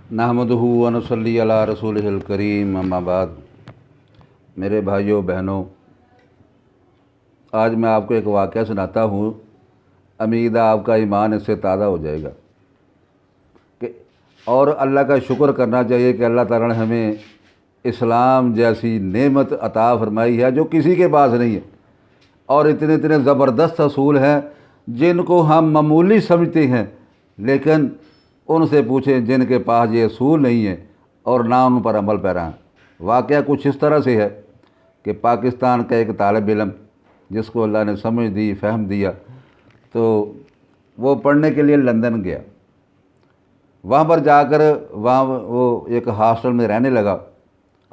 नहमदुहु व नसल्ली अला रसूलिहिल करीम, अम्मा बाद। मेरे भाइयों बहनों, आज मैं आपको एक वाक़या सुनाता हूँ। उम्मीद है आपका ईमान इससे ताज़ा हो जाएगा कि और अल्लाह का शुक्र करना चाहिए कि अल्लाह ताला ने हमें इस्लाम जैसी नेमत अता फरमाई है जो किसी के पास नहीं है। और इतने इतने ज़बरदस्त असूल हैं जिनको हम मामूली समझते हैं, लेकिन उनसे पूछें जिनके पास ये असूल नहीं है और ना उन पर अमल पैरा है। वाक़या कुछ इस तरह से है कि पाकिस्तान का एक तालिब इल्म जिसको अल्लाह ने समझ दी, फ़हम दिया, तो वो पढ़ने के लिए लंदन गया। वहाँ पर जाकर वहाँ वो एक हॉस्टल में रहने लगा,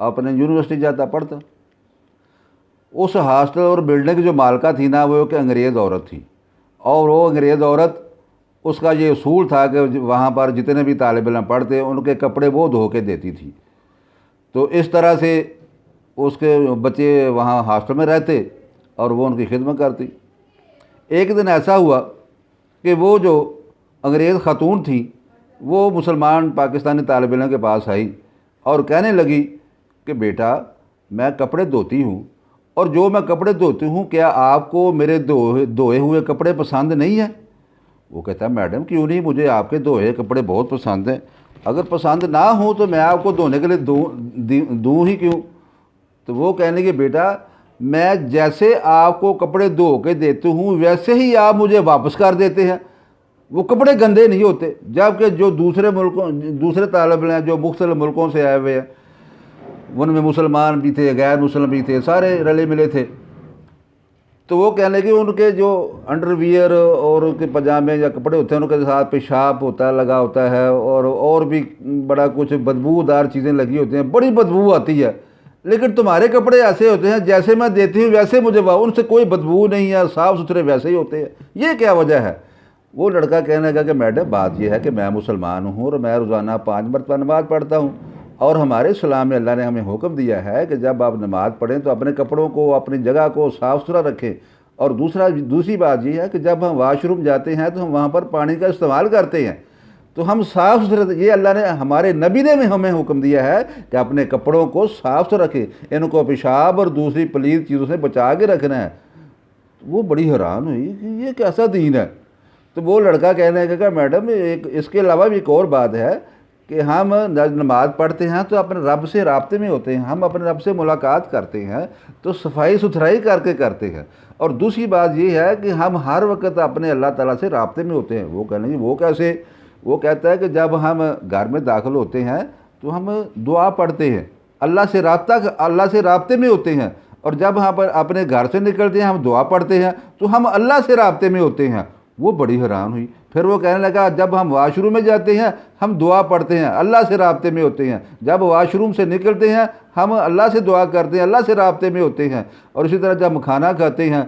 अपने यूनिवर्सिटी जाता पढ़ता। उस हॉस्टल और बिल्डिंग की जो मालका थी ना, वो एक अंग्रेज़ औरत थी। और वो अंग्रेज़ औरत, उसका ये उसूल था कि वहाँ पर जितने भी तालिब इल्म पढ़ते उनके कपड़े वो धो के देती थी। तो इस तरह से उसके बच्चे वहाँ हॉस्टल में रहते और वो उनकी खिदमत करती। एक दिन ऐसा हुआ कि वो जो अंग्रेज़ ख़ातून थी वो मुसलमान पाकिस्तानी तालिब इल्म के पास आई और कहने लगी कि बेटा, मैं कपड़े धोती हूँ और जो मैं कपड़े धोती हूँ, क्या आपको मेरे धोए हुए कपड़े पसंद नहीं है? वो कहता है, मैडम क्यों नहीं, मुझे आपके धोए कपड़े बहुत पसंद हैं। अगर पसंद ना हो तो मैं आपको धोने के लिए दूँ ही क्यों? तो वो कहने की, बेटा मैं जैसे आपको कपड़े धो के देती हूँ वैसे ही आप मुझे वापस कर देते हैं। वो कपड़े गंदे नहीं होते। जबकि जो दूसरे तालिब इल्म जो मुख्तलिफ मुल्कों से आए हुए हैं, उनमें मुसलमान भी थे, गैर मुसलमान भी थे, सारे रले मिले थे। तो वो कहने कि उनके जो अंडरवियर और उनके पजामे या कपड़े होते हैं उनके साथ पेशाब होता है, लगा होता है, और भी बड़ा कुछ बदबूदार चीज़ें लगी होती हैं, बड़ी बदबू आती है। लेकिन तुम्हारे कपड़े ऐसे होते हैं जैसे मैं देती हूँ वैसे मुझे उनसे कोई बदबू नहीं है, साफ़ सुथरे वैसे ही होते हैं, ये क्या वजह है? वो लड़का कहने लगा कि मैडम बात यह है कि मैं मुसलमान हूँ और मैं रोज़ाना 5 मरतबा नमाज़ पढ़ता हूँ, और हमारे इस्लाम में अल्लाह ने हमें हुक्म दिया है कि जब आप नमाज़ पढ़ें तो अपने कपड़ों को, अपनी जगह को साफ़ सुथरा रखें। और दूसरी बात यह है कि जब हम वाशरूम जाते हैं तो हम वहाँ पर पानी का इस्तेमाल करते हैं, तो हम साफ़ सुथरे, ये अल्लाह ने, हमारे नबी ने हमें हुक्म दिया है कि अपने कपड़ों को साफ़ सुथरा रखें, इनको पेशाब और दूसरी पलीद चीज़ों से बचा के रखना है। वो बड़ी हैरान हुई कि ये कैसा दीन है। तो वो लड़का कहने लगा, मैडम एक इसके अलावा भी एक और बात है कि हम नमाज़ पढ़ते हैं तो अपने रब से राब्ते में होते हैं, हम अपने रब से मुलाकात करते हैं तो सफाई सुथराई करके करते हैं। और दूसरी बात ये है कि हम हर वक्त अपने अल्लाह ताला से राब्ते में होते हैं। वो कहने वो कैसे? वो कहता है कि जब हम घर में दाखिल होते हैं तो हम दुआ पढ़ते हैं, अल्लाह से राब्ते में होते हैं, और जब हम अपने घर से निकलते हैं हम दुआ पढ़ते हैं तो हम अल्लाह से राब्ते में होते हैं। वो बड़ी हैरान हुई। फिर वो कहने लगा, जब हम वाशरूम में जाते हैं हम दुआ पढ़ते हैं, अल्लाह से राब्ते में होते हैं, जब वाशरूम से निकलते हैं हम अल्लाह से दुआ करते हैं, अल्लाह से राब्ते में होते हैं। और इसी तरह जब हम खाना खाते हैं,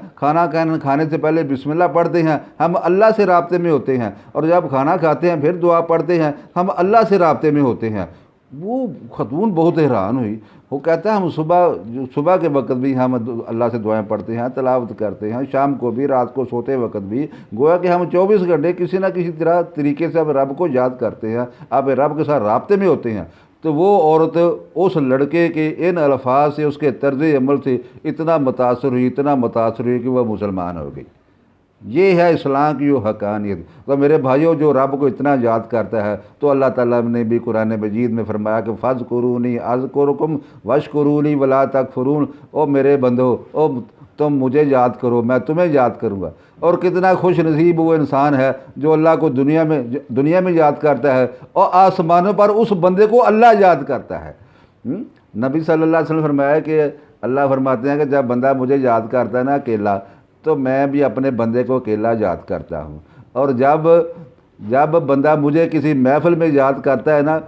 खाने से पहले बिस्मिल्लाह पढ़ते हैं, हम अल्लाह से राब्ते में होते हैं, और जब खाना खाते हैं फिर दुआ पढ़ते हैं, हम अल्लाह से राब्ते में होते हैं। वो खतून बहुत हैरान हुई। वो कहता है हम सुबह के वक्त भी हम अल्लाह से दुआएं पढ़ते हैं, तलावत करते हैं, शाम को भी, रात को सोते वक्त भी, गोया कि हम 24 घंटे किसी न किसी तरीके से अब रब को याद करते हैं, अब रब के साथ राब्ते में होते हैं। तो वो औरत उस लड़के के इन अल्फाज से, उसके तर्ज अमल से इतना मुतासर हुई कि वह मुसलमान हो गई। ये है इस्लाम की वो हकानियत। तो मेरे भाइयों, जो रब को इतना याद करता है तो अल्लाह ताला ने भी कुरान मजीद में फरमाया कि फ़ज़्कुरूनी अज़्कुरुकुम वश्कुरूली वला तकफ़ुरून। ओ मेरे बंदो, ओ तुम मुझे याद करो, मैं तुम्हें याद करूँगा। और कितना खुश नसीब वो इंसान है जो अल्लाह को दुनिया में याद करता है और आसमानों पर उस बंदे को अल्लाह याद करता है। नबी सल्लल्लाहु अलैहि वसल्लम फरमाया कि अल्लाह फरमाते हैं कि जब बंदा मुझे याद करता है ना अकेला, तो मैं भी अपने बंदे को अकेला याद करता हूँ। और जब बंदा मुझे किसी महफ़िल में याद करता है ना,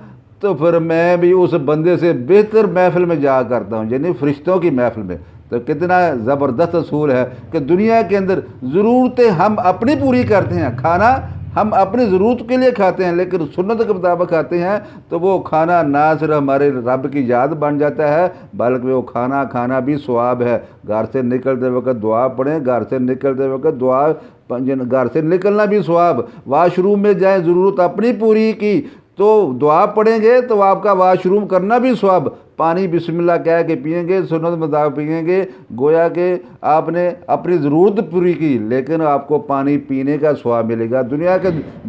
तो फिर मैं भी उस बंदे से बेहतर महफ़िल में जा करता हूँ, यानी फ़रिश्तों की महफ़िल में। तो कितना ज़बरदस्त असूल है कि दुनिया के अंदर ज़रूरतें हम अपनी पूरी करते हैं, खाना हम अपनी ज़रूरत के लिए खाते हैं, लेकिन सुन्नत के मुताबिक खाते हैं तो वो खाना ना सिर्फ हमारे रब की याद बन जाता है, बल्कि वो खाना भी सवाब है। घर से निकलते वक्त दुआ पढ़ें, घर से निकलते वक्त दुआ, घर से निकलना भी सवाब। वाशरूम में जाएं, ज़रूरत अपनी पूरी की تو دعا پڑھیں گے تو آپ کا واش روم کرنا بھی ثواب، پانی بسم اللہ کہہ کے پئیں گے، سنت مطابق پئیں گے، گویا کہ آپ نے اپنی ضرورت پوری کی، لیکن آپ کو پانی پینے کا ثواب ملے گا۔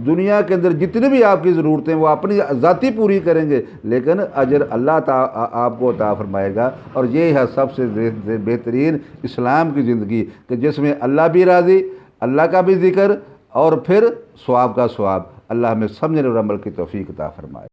دنیا کے اندر جتنی بھی آپ کی ضرورتیں وہ اپنی ذاتی پوری کریں گے، لیکن اجر اللہ آپ کو عطا فرمائے گا۔ اور یہ ہے سب سے بہترین اسلام کی زندگی کہ جس میں اللہ بھی راضی، اللہ کا بھی ذکر، اور پھر ثواب کا ثواب۔ اللہ ہمیں سمجھنے اور عمل کی توفیق عطا فرمائے۔